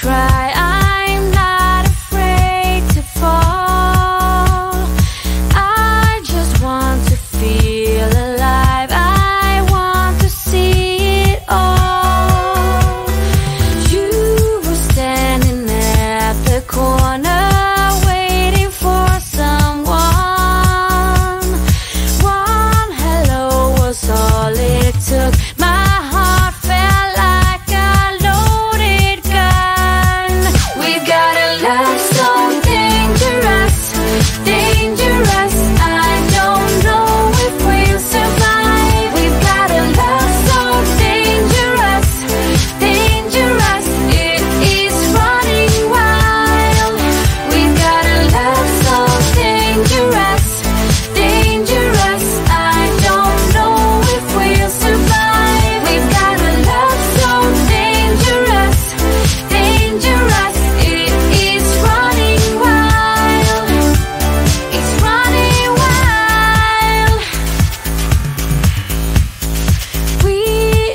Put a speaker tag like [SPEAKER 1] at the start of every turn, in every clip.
[SPEAKER 1] try. I'm not afraid to fall. I just want to feel alive. I want to see it all. You were standing at the corner, waiting for someone. One hello was all it took. My heart felt like a loaded gun. We've got a love so dangerous, dangerous. I don't know if we'll survive. We've got a love so dangerous, dangerous. It is running wild. We've got a love so dangerous, dangerous. I don't know if we'll survive. We've got a love so dangerous, dangerous. It is running wild. It's running wild. We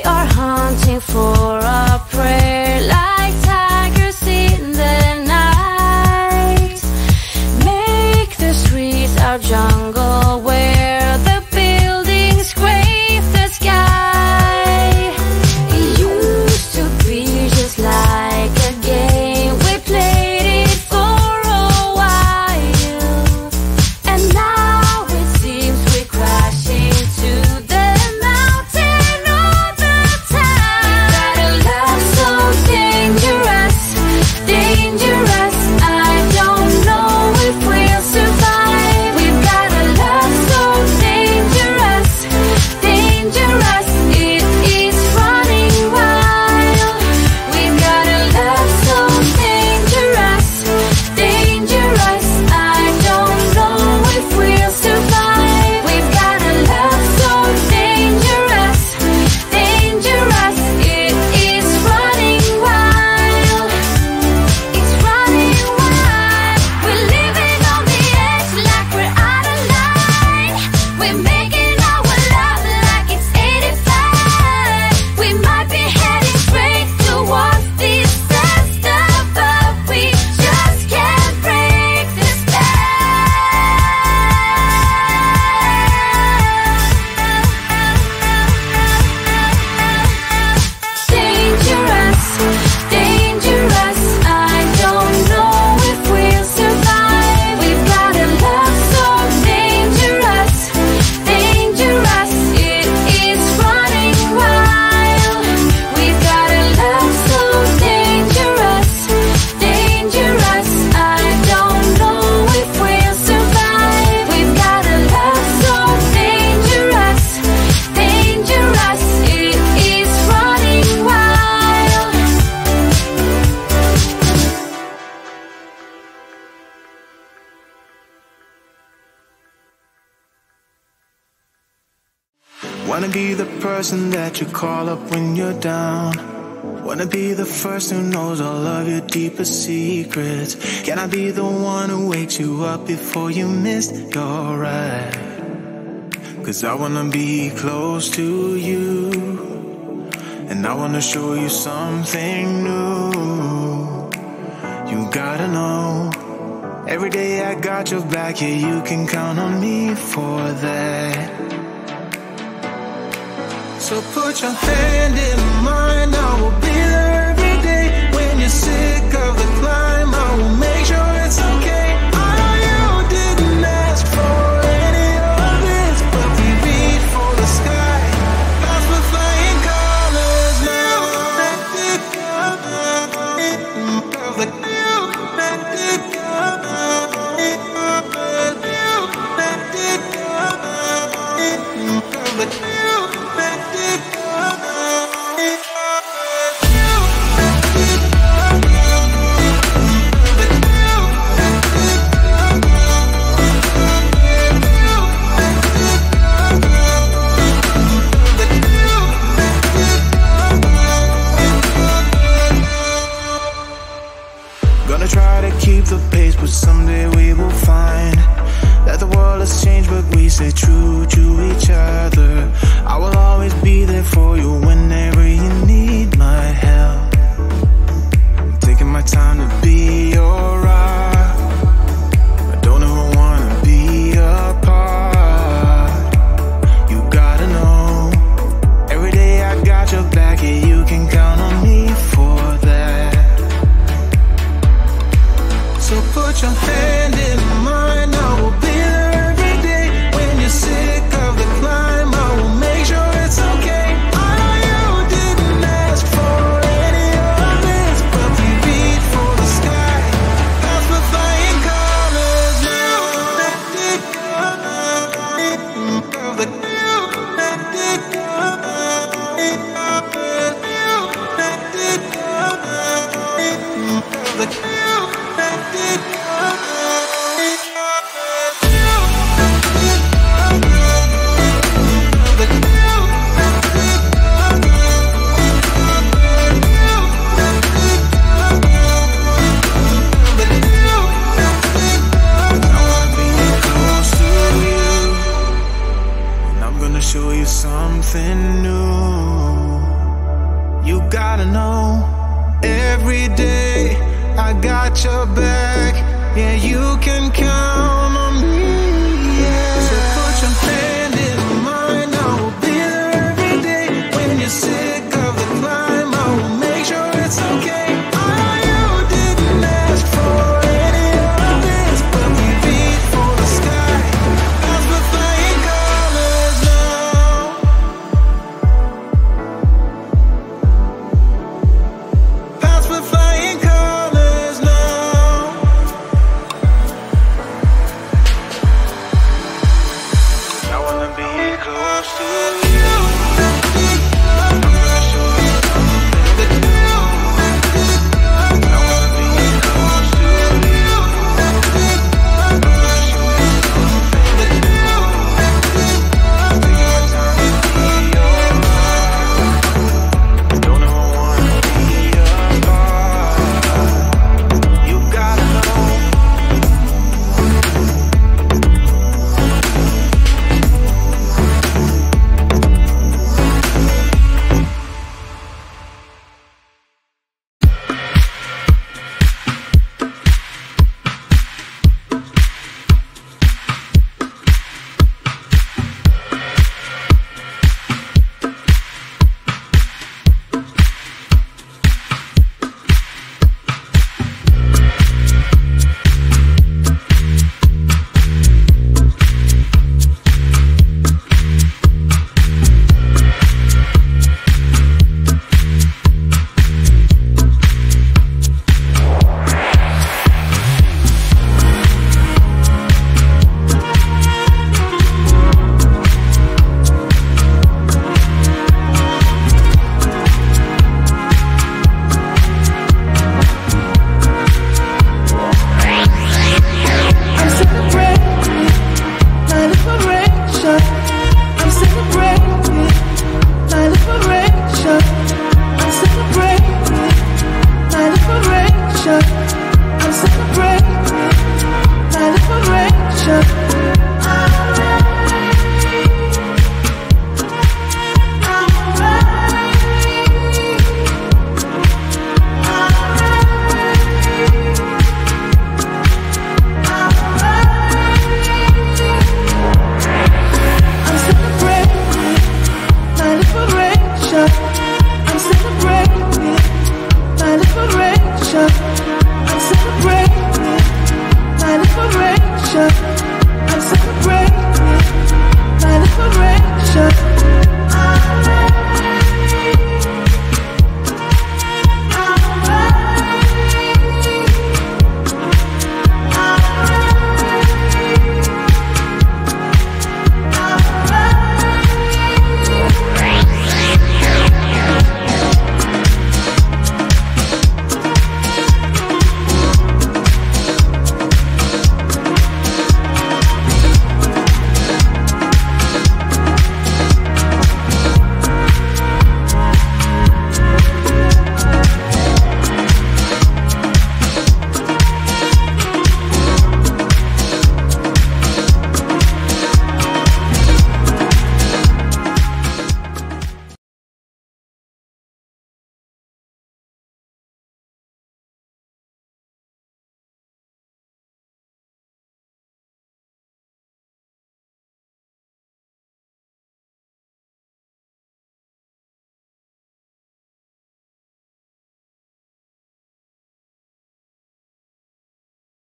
[SPEAKER 1] are hunting for a prayer like tigers in the night. Make the streets our jungle where the buildings scrape the sky. It used to be just like a game. We played it for a while, and now it seems we're crashing to the mountain all the time. Got a love so dangerous, dangerous. I don't know if we'll survive. We've got a love so dangerous, dangerous. It is running wild. We've got a love so dangerous, dangerous. I don't know if we'll survive. We've got a love so dangerous, dangerous. It is running wild. It's running wild. We're living on the edge like we're out of line. We're making our love like it's 85. We might be heading straight towards disaster, but we just can't break the Dangerous, dangerous. I don't know if we'll survive. We've got a love so dangerous, dangerous. It is running wild. We've got a love so dangerous, dangerous. I don't know if we'll survive. We've got a love so dangerous, dangerous. It is running wild.
[SPEAKER 2] Wanna be the person that you call up when you're down. Wanna be the first who knows all of your deepest secrets. Can I be the one who wakes you up before you missed your ride? 'Cause I wanna be close to you, and I wanna show you something new. You gotta know, every day I got your back, yeah, you can count on me for that. So put your hand in mine, I will be there every day. When you're sick of the climb, I will make sure it's okay. I know you didn't ask for any of this, but we reach for the sky. Clouds were flying colors now. Gonna try to keep the pace, but someday we will find that the world has changed, but we stay true to each other. I will always be there for you whenever you